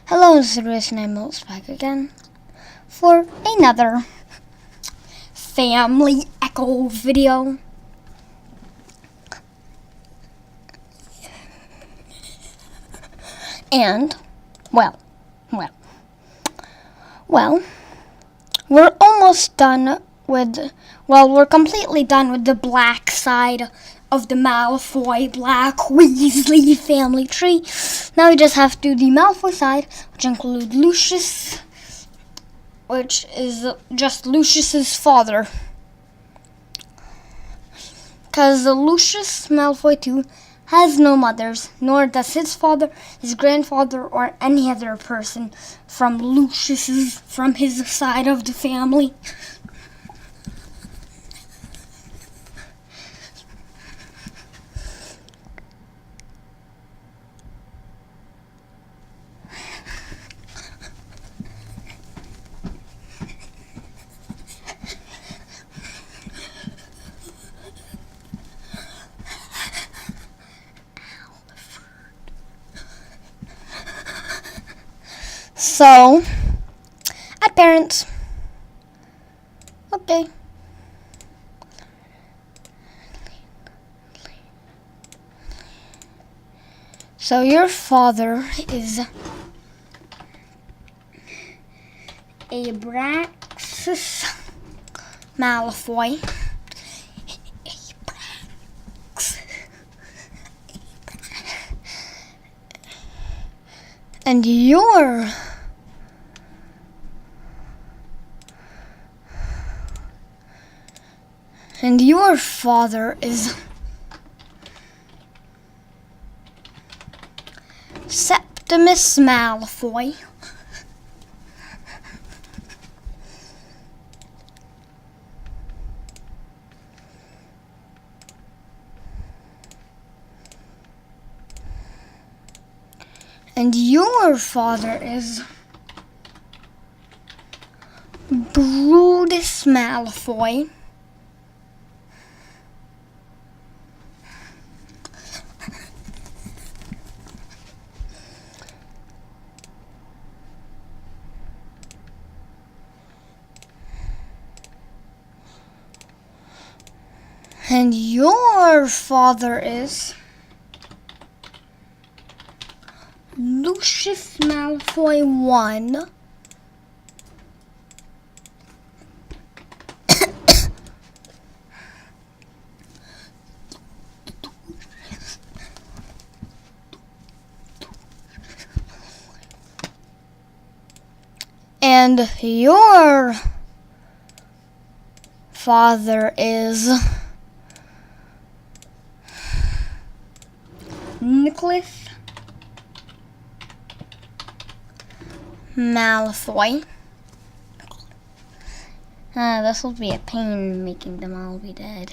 Hello, this is Raistlin back again for another family echo video. And, well, we're almost done with, we're completely done with the black side of the Malfoy-Black-Weasley family tree. Now we just have to do the Malfoy side, which includes Lucius, which is just Lucius's father. Because Lucius Malfoy II has no mothers, nor does his father, his grandfather, or any other person from his side of the family. So, add parents. Okay. So your father is Abraxas Malfoy. And your father is Septimus Malfoy. And your father is Brutus Malfoy. And your father is Lucius Malfoy I. And your father is Nicholas Malfoy. This will be a pain making them all be dead.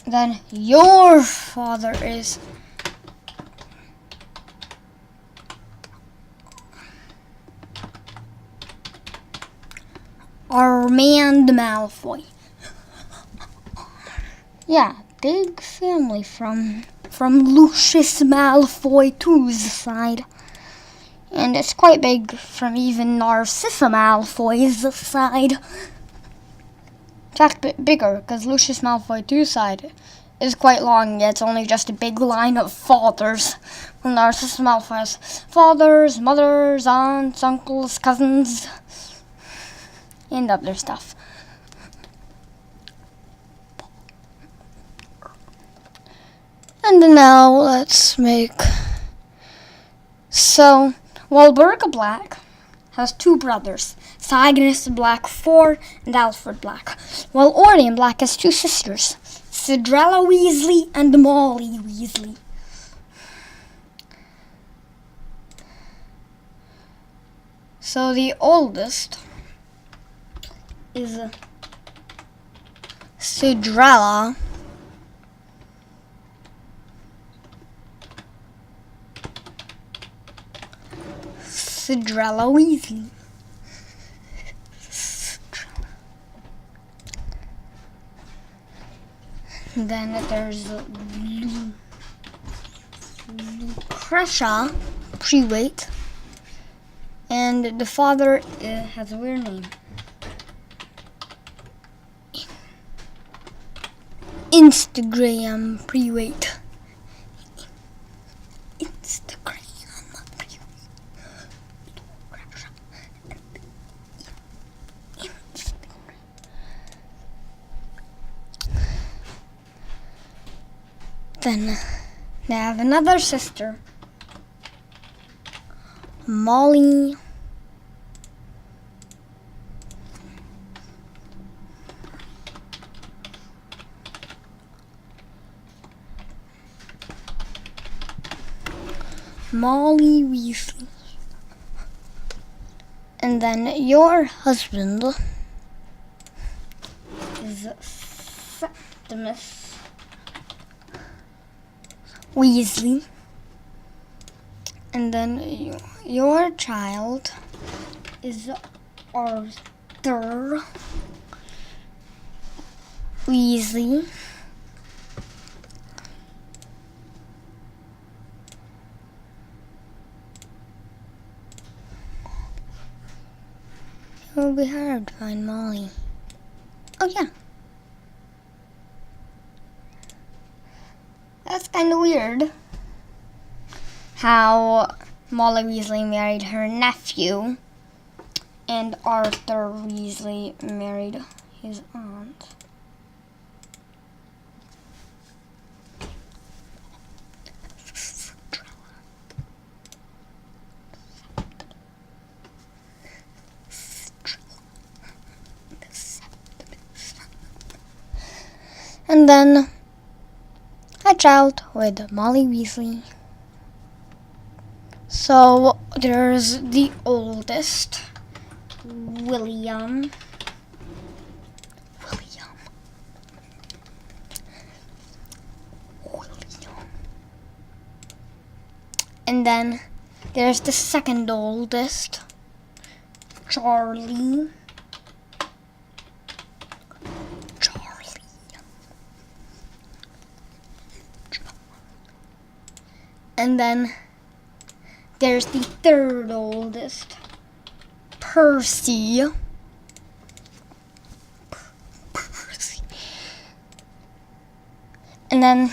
Then your father is Armand Malfoy. Yeah, big family from Lucius Malfoy II's side. And it's quite big from even Narcissa Malfoy's side. In fact, bigger, because Lucius Malfoy II's side is quite long, yet it's only just a big line of fathers. Well, Narcissa Malfoy's fathers, mothers, aunts, uncles, cousins, and other stuff. And now let's make... So, Bridgham-Black has two brothers, Agnes Black 4, and Alfred Black, while Orion Black has two sisters, Cinderella Weasley and Molly Weasley. So the oldest is Cinderella. Cinderella Weasley. Then there's Lucretia Prewett, and the father has a weird name. Instagram Prewett. Then they have another sister, Molly Weasley. And then your husband is Septimus Weasley, and then your child is Arthur Weasley, it will be hard to find Molly. Oh yeah. That's kind of weird how Molly Weasley married her nephew and Arthur Weasley married his aunt. And then a child with Molly Weasley. So there's the oldest, William. And then there's the second oldest, Charlie. And then there's the third oldest, Percy. And then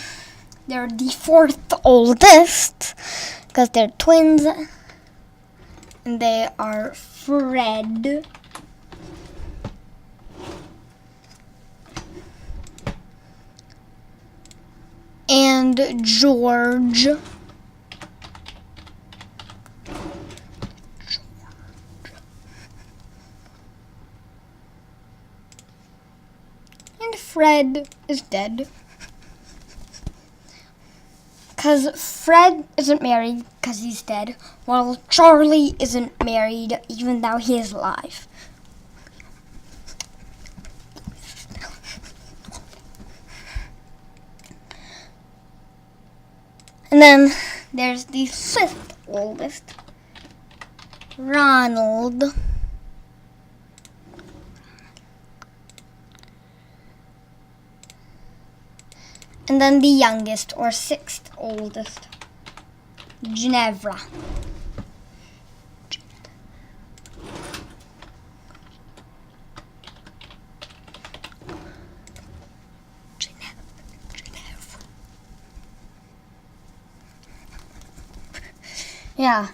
they're the fourth oldest, because they're twins. And they are Fred and George. And Fred is dead. Because Fred isn't married because he's dead, while Charlie isn't married even though he is alive. And then there's the fifth oldest, Ronald. And then the youngest, or sixth oldest, Ginevra. Yeah.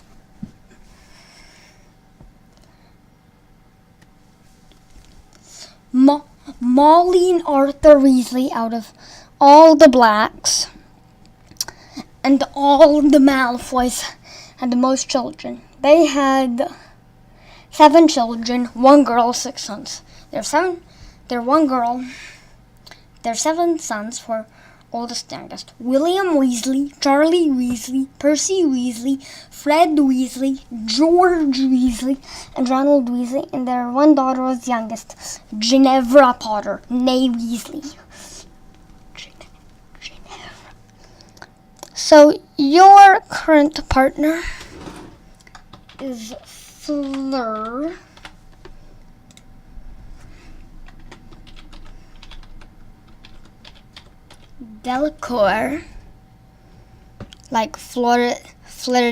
Molly and Arthur Weasley, out of all the Blacks and all the Malfoys, had the most children. They had 7 children, 1 girl, 6 sons. They're 1 girl. Their 7 sons for oldest and youngest. William Weasley, Charlie Weasley, Percy Weasley, Fred Weasley, George Weasley, and Ronald Weasley. And their 1 daughter was youngest, Ginevra Potter, née Weasley. So your current partner is Fleur. Delacour, like Fleur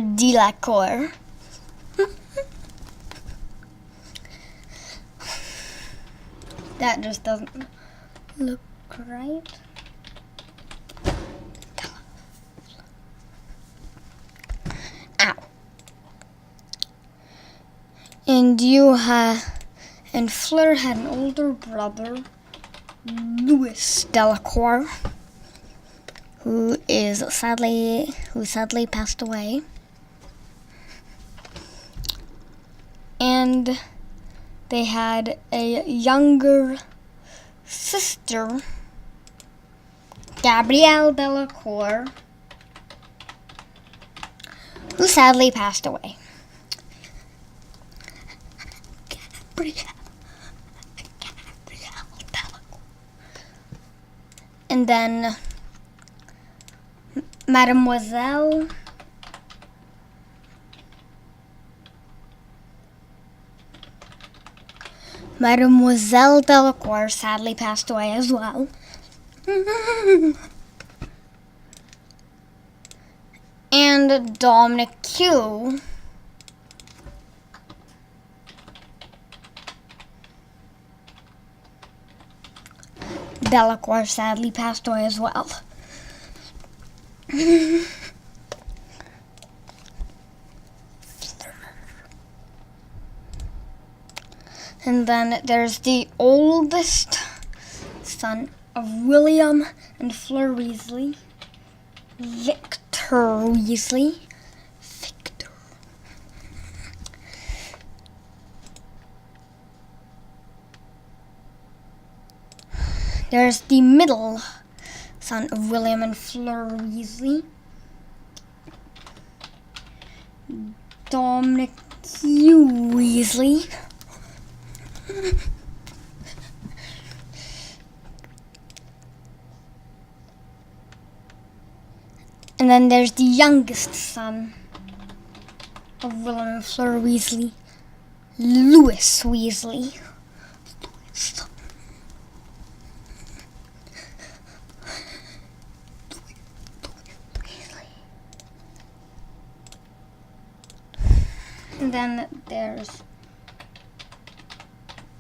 Delacour. That just doesn't look right. Ow. And Fleur had an older brother, Louis Delacour, who sadly passed away. And they had a younger sister, Gabrielle Delacour, who sadly passed away. And then Mademoiselle Delacour sadly passed away as well. And Dominic Q Delacour sadly passed away as well. And then there's the oldest son of William and Fleur Weasley, Victor Weasley. There's the middle son of William and Fleur Weasley, Dominic Q Weasley. And then there's the youngest son of William and Fleur Weasley, Louis Weasley. And then there's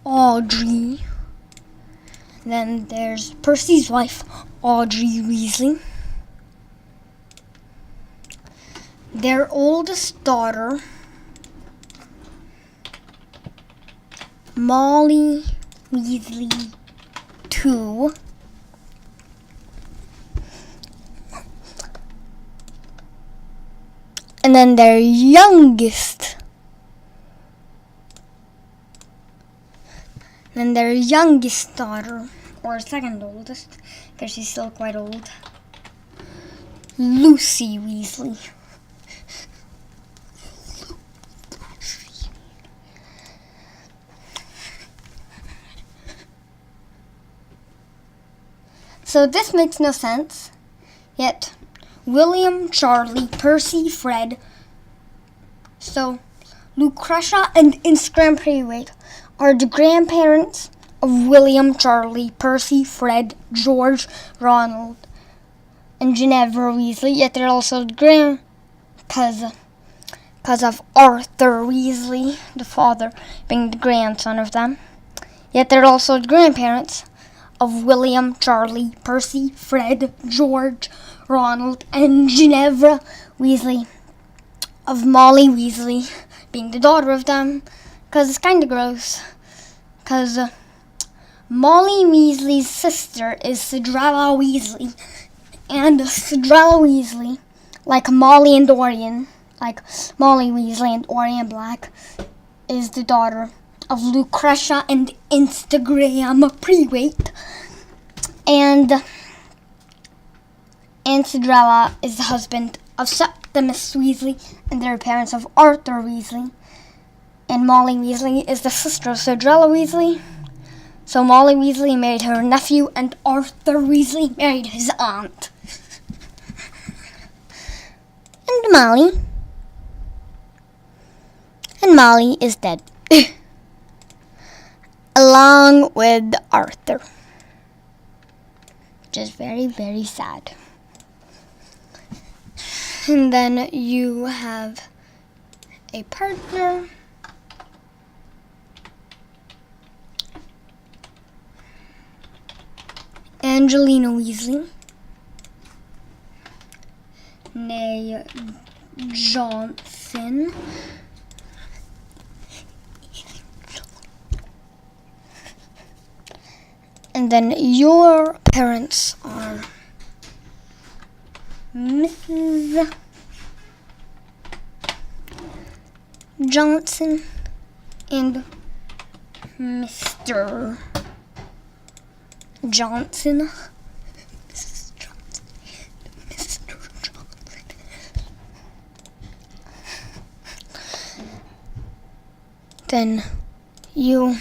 Audrey. Then there's Percy's wife, Audrey Weasley. Their oldest daughter, Molly Weasley II. And then their youngest daughter, or second oldest, because she's still quite old, Lucy Weasley. So this makes no sense, yet William, Charlie, Percy, Fred, so Lucretia and Instagram Playwright are the grandparents of William, Charlie, Percy, Fred, George, Ronald, and Ginevra Weasley, yet they're also the because of Arthur Weasley, the father, being the grandson of them. Yet they're also the grandparents of William, Charlie, Percy, Fred, George, Ronald, and Ginevra Weasley, of Molly Weasley being the daughter of them, because it's kind of gross, because Molly Weasley's sister is Cinderella Weasley, and Cinderella Weasley, like Molly and Dorian, like Molly Weasley and Dorian Black, is the daughter of Lucretia and Instagram Preweight. And Cinderella is the husband of Septimus Weasley, and they're parents of Arthur Weasley. And Molly Weasley is the sister of Cinderella Weasley. So Molly Weasley married her nephew, and Arthur Weasley married his aunt. And Molly is dead. Along with Arthur. Which is very, very sad. And then you have a partner. Angelina Weasley. Nay Johnson. And then your parents are Mrs. Johnson and Mr. Johnson. Mrs. Johnson. Mr. Johnson. Then you...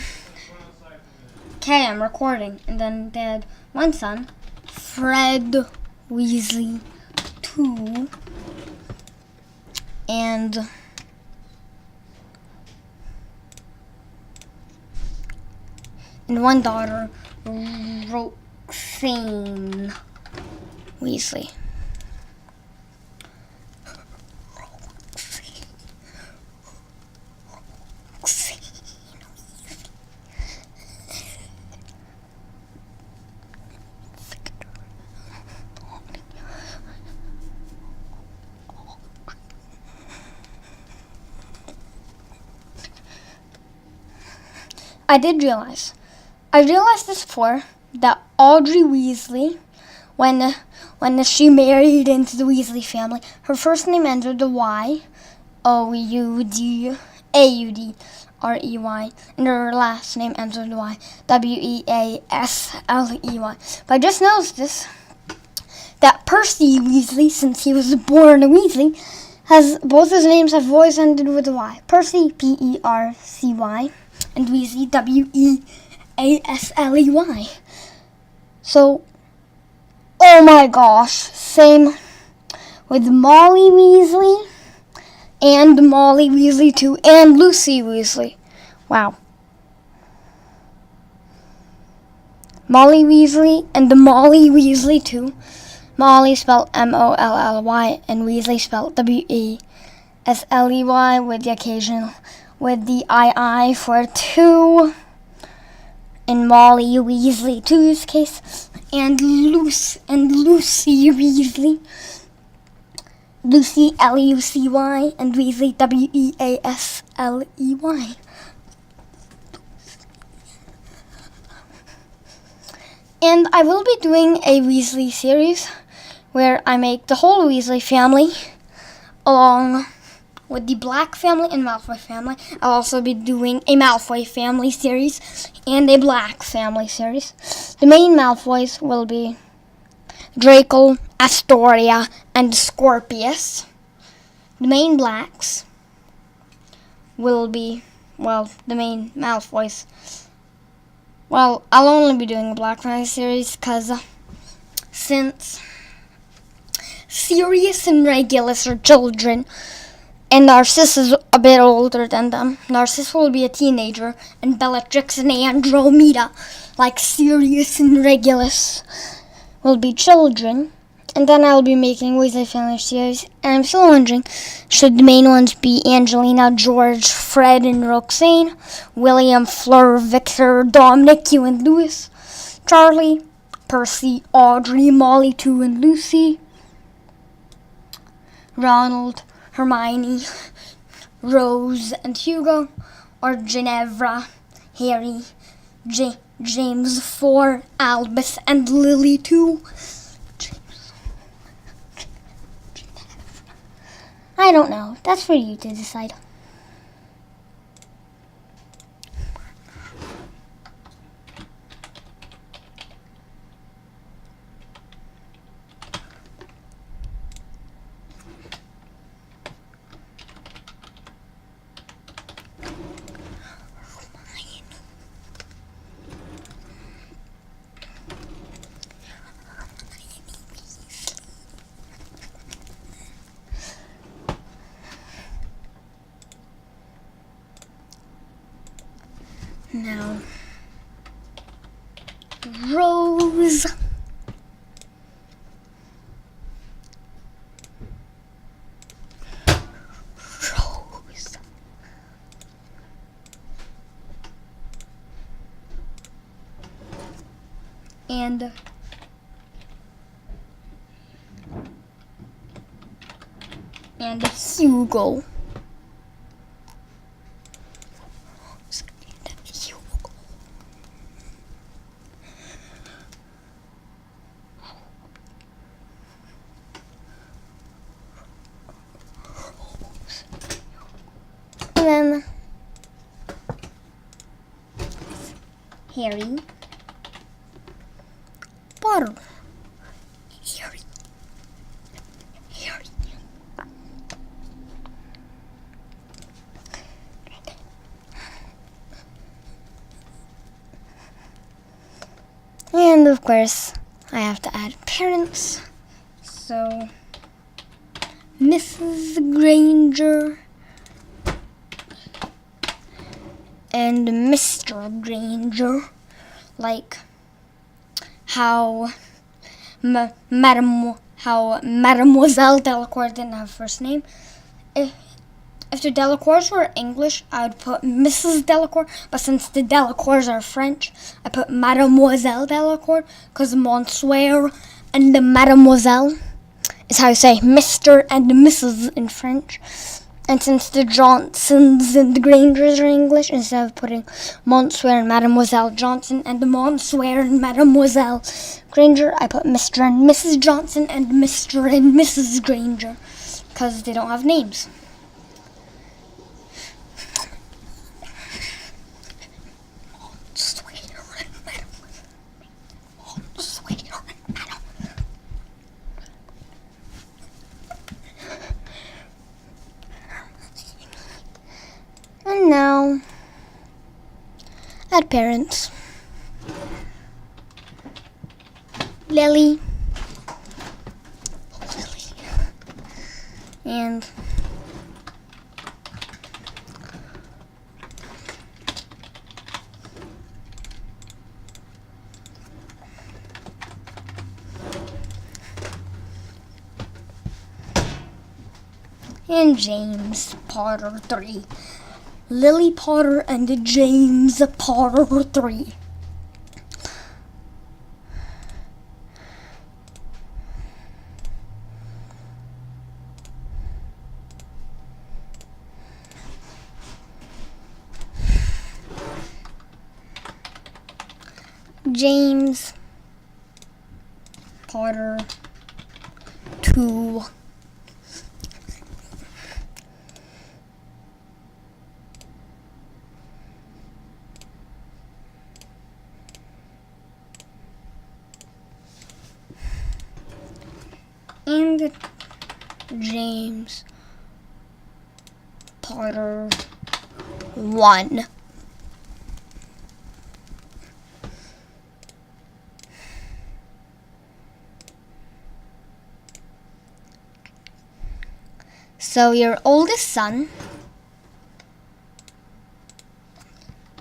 Okay, I'm recording. And then they had one son, Fred Weasley, 2, and one daughter, Roxane Weasley. I realized this before, that Audrey Weasley, when she married into the Weasley family, her first name ends with a Y, O-U-D-A-U-D-R-E-Y, and her last name ends with a Y, W-E-A-S-L-E-Y. But I just noticed this, that Percy Weasley, since he was born a Weasley, has both his names have always ended with a Y. Percy, P-E-R-C-Y. And Weasley, W-E-A-S-L-E-Y. So, oh my gosh, same with Molly Weasley, and Molly Weasley 2, and Lucy Weasley. Wow. Molly Weasley and the Molly Weasley 2. Molly spelled M-O-L-L-Y, and Weasley spelled W-E-S-L-E-Y with the occasional, with the I for 2 in Molly Weasley 2's case, and Lucy Weasley, Lucy L-U-C-Y, and Weasley W-E-A-S-L-E-Y. And I will be doing a Weasley series where I make the whole Weasley family along with the Black family and Malfoy family. I'll also be doing a Malfoy family series and a Black family series. The main Malfoys will be Draco, Astoria, and Scorpius. The main Blacks will be, well, the main Malfoys. Well, I'll only be doing a Black family series because since Sirius and Regulus are children, and Narcissus is a bit older than them. Narcissus will be a teenager, and Bellatrix and Andromeda, like Sirius and Regulus, will be children. And then I'll be making Weasley Family series. And I'm still wondering, should the main ones be Angelina, George, Fred, and Roxane, William, Fleur, Victor, Dominic, Hugh, and Louis, Charlie, Percy, Audrey, Molly, 2, and Lucy, Ronald, Hermione, Rose, and Hugo, or Ginevra, Harry, James 4, Albus, and Lily 2. I don't know. That's for you to decide. and Hugo. And then Harry Potter. Harry. And of course, I have to add parents. So, Mrs. Granger and Mr. Granger, like how Mademoiselle Delacour didn't have a first name. If the Delacours were English, I would put Mrs. Delacour, but since the Delacours are French, I put Mademoiselle Delacour, because Monsieur and the Mademoiselle is how you say Mr. and Mrs. in French. And since the Johnsons and the Grangers are English, instead of putting Monsieur and Mademoiselle Johnson and the Monsieur and Mademoiselle Granger, I put Mr. and Mrs. Johnson and Mr. and Mrs. Granger, because they don't have names. And now, add parents. Lily. And James Potter 3. Lily Potter and James Potter 3. James Potter 2. And James Potter 1. So your oldest son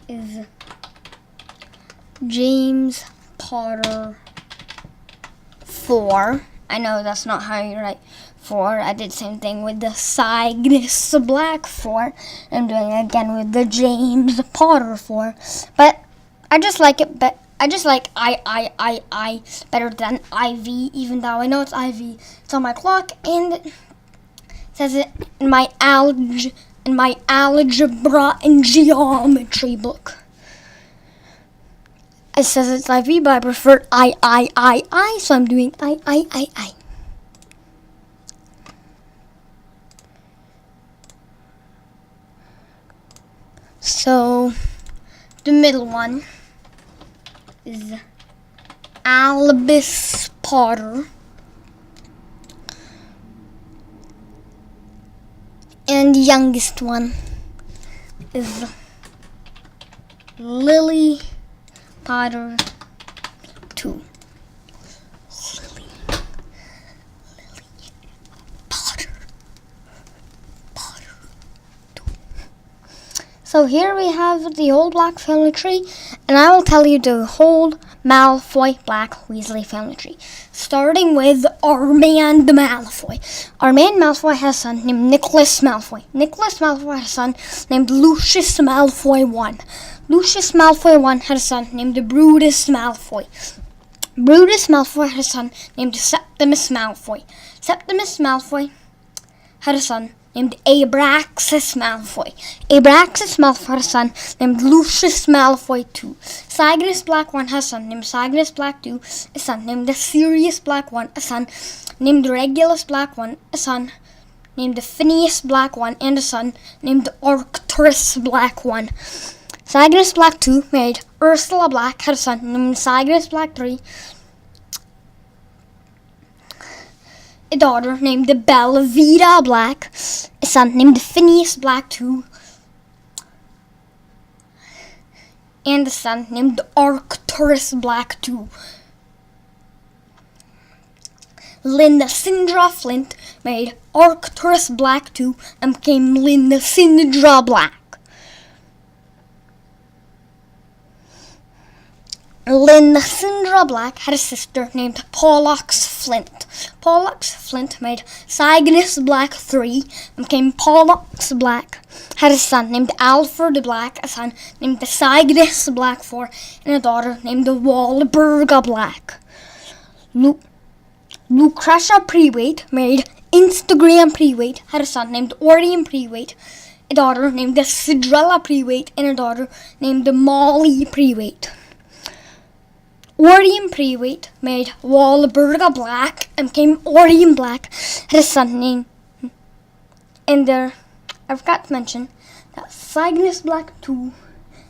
is James Potter 4. I know that's not how you write 4. I did the same thing with the Cygnus Black 4. I'm doing it again with the James Potter 4. But I just like it. But I just like I better than IV, even though I know it's IV. It's on my clock, and it says it in my algebra and geometry book. It says it's IV, but I prefer I, so I'm doing I. So, the middle one is Albus Potter. And the youngest one is Lily Potter 2. Lily Potter 2. So here we have the whole Black family tree, and I will tell you the whole Malfoy-Black-Weasley family tree. Starting with Armand Malfoy. Armand Malfoy had a son named Nicholas Malfoy. Nicholas Malfoy had a son named Lucius Malfoy 1. Lucius Malfoy 1 had a son named Brutus Malfoy. Brutus Malfoy had a son named Septimus Malfoy. Septimus Malfoy had a son named Abraxas Malfoy. Abraxas Malfoy had a son named Lucius Malfoy II. Sirius Black 1 had a son named Sirius Black 2, a son named the Sirius Black 1, a son named Regulus Black 1, a son named the Phineas Black 1, and a son named the Arcturus Black 1. Sirius Black 2 made Ursula Black, had a son named Sirius Black 3, a daughter named the Belvita Black, a son named Phineas Black 2, and a son named Arcturus Black 2. Linda Syndra Flint made Arcturus Black 2 and became Linda Syndra Black. Linda Syndra Black had a sister named Pollux Flint. Pollux Flint made Cygnus Black 3 and became Pollux Black. Had a son named Alfred Black, a son named the Cygnus Black 4, and a daughter named the Walburga Black. Lucretia Prewate made Instagram Prewate, had a son named Orion Prewate, a daughter named the Sidrella Prewate, and a daughter named the Molly Prewate. Orion Prewate made Walburga Black and became Orion Black, had a son named, and I forgot to mention that Cygnus Black 2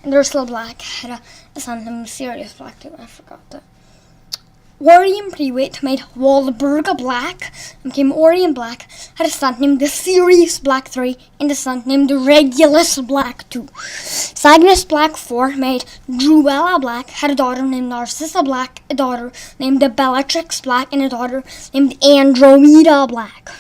and Ursula Black had a son named Sirius Black 2. I forgot that. Orion Prewate made Walburga Black and became Orion Black, had a son named the Sirius Black 3 and a son named the Regulus Black 2. Cygnus Black 4 made Druella Black, had a daughter named Narcissa Black, a daughter named the Bellatrix Black, and a daughter named Andromeda Black.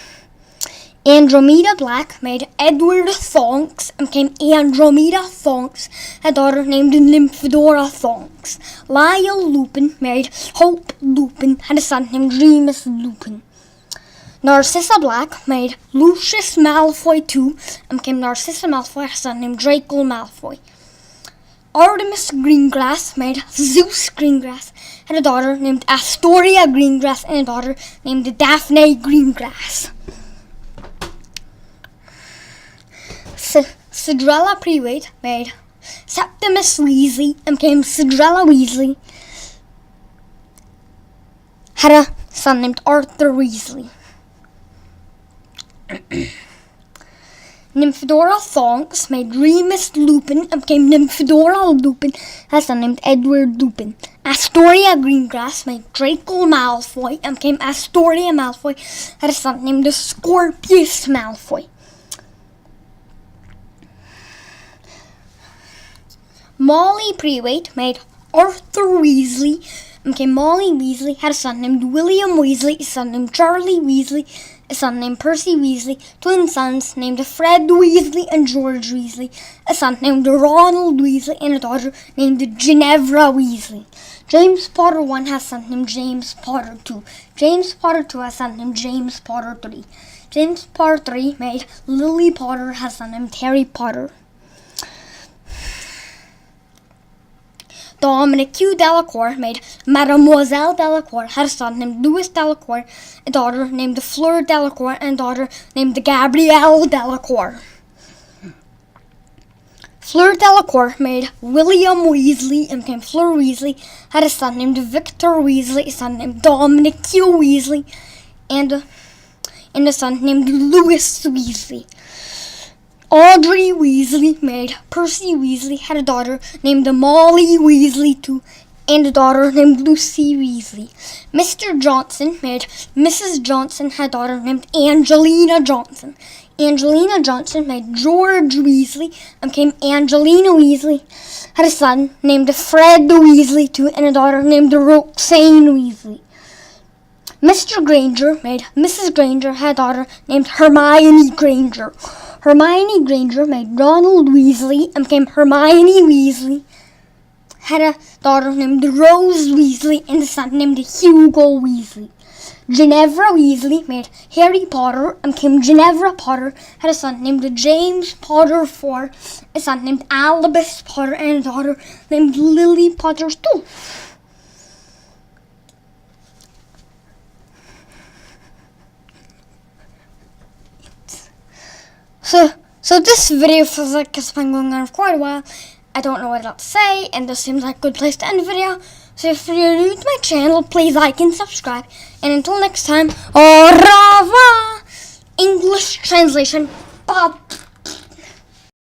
Andromeda Black made Edward Thonks and became Andromeda Thonks, a daughter named Nymphadora Thonks. Lyle Lupin made Hope Lupin, had a son named Remus Lupin. Narcissa Black made Lucius Malfoy II and became Narcissa Malfoy, had a son named Draco Malfoy. Artemis Greengrass made Zeus Greengrass, had a daughter named Astoria Greengrass, and a daughter named Daphne Greengrass. Sidrella Prewate made Septimus Weasley and became Sidrella Weasley, had a son named Arthur Weasley. Nymphadora Thonks made Remus Lupin and became Nymphadora Lupin, had a son named Edward Lupin. Astoria Greengrass made Draco Malfoy and became Astoria Malfoy, had a son named Scorpius Malfoy. Molly Prewate made Arthur Weasley and became Molly Weasley, had a son named William Weasley, a son named Charlie Weasley, a son named Percy Weasley, twin sons named Fred Weasley and George Weasley, a son named Ronald Weasley, and a daughter named Ginevra Weasley. James Potter 1 has a son named James Potter 2. James Potter 2 has a son named James Potter 3. James Potter 3 made Lily Potter, has a son named Harry Potter. Dominic Q. Delacour made Mademoiselle Delacour, had a son named Louis Delacour, a daughter named Fleur Delacour, and a daughter named Gabrielle Delacour. Fleur Delacour made William Weasley and became Fleur Weasley, had a son named Victor Weasley, a son named Dominic Q. Weasley, and a son named Louis Weasley. Audrey Weasley made Percy Weasley, had a daughter named Molly Weasley too, and a daughter named Lucy Weasley. Mr. Johnson made Mrs. Johnson, had a daughter named Angelina Johnson. Angelina Johnson made George Weasley and became Angelina Weasley, had a son named Fred Weasley too, and a daughter named Roxane Weasley. Mr. Granger made Mrs. Granger, had a daughter named Hermione Granger. Hermione Granger made Ronald Weasley and became Hermione Weasley, had a daughter named Rose Weasley, and a son named Hugo Weasley. Ginevra Weasley made Harry Potter and became Ginevra Potter, had a son named James Potter IV, a son named Albus Potter, and a daughter named Lily Potter too. So this video feels like it's been going on for quite a while. I don't know what else to say, and this seems like a good place to end the video. So if you're new to my channel, please like and subscribe. And until next time, au revoir! English translation. Bye.